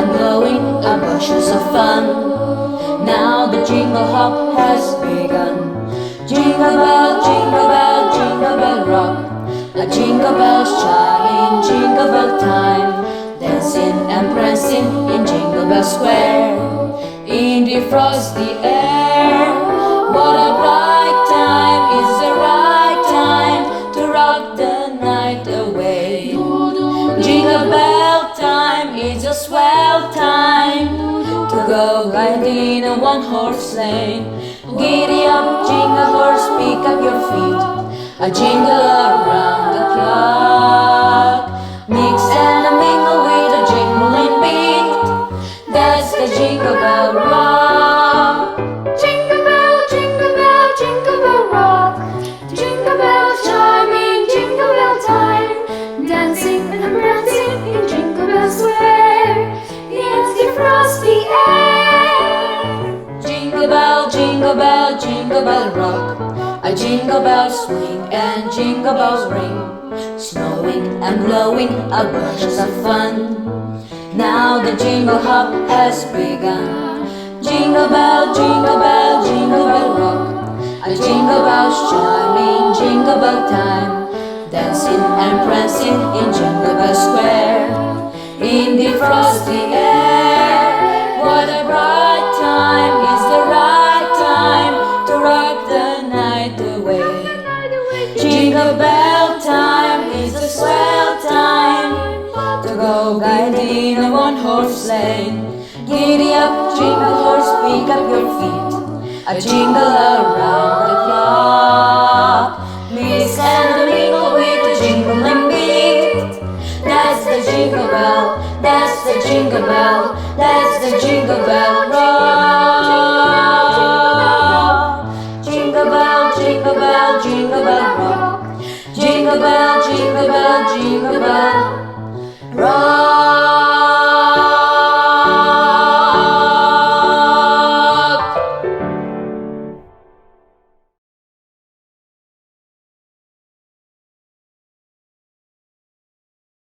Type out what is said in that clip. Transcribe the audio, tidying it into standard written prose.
and blowing a bushes of fun. Now the jingle hop has begun. Jingle bell, jingle bell rock. A jingle bells chime in jingle bell time. Dancing and prancing in Jingle Bell Square. In the frosty air, what a bright time, is the right time to rock the night away. Jingle bell time is a swell time to go riding in a one-horse sleigh. Giddy up, jingle horse, pick up your feet, a jingle around the clock. Mix and a mingle with a jingling beat, that's the Jingle Bell Rock. Jingle bell, jingle bell rock. Jingle bells chiming, jingle bell time. Dancing and prancing in Jingle Bell Square. It's the frosty air. Jingle bell, jingle bell, jingle bell rock. A jingle bell swing and jingle bells ring. Snowing and blowing a bunches of fun. Now the jingle hop has begun. Jingle bell, jingle bell, jingle bell rock. A jingle bells chiming, jingle bell time. Dancing and prancing in Jingle Bell Square. In the frosty air, what a bright time, is the right time to rock the night away. Jingle bell time is a swell time to go guiding a one-horse sleigh. Giddy up, jingle horse, pick up your feet, a jingle around the clock. Mix and mingle with a jingling beat, that's the jingle bell, that's the jingle bell, that's the Jingle Bell Rock. Jingle bell, jingle bell, jingle bell rock. Jingle bell,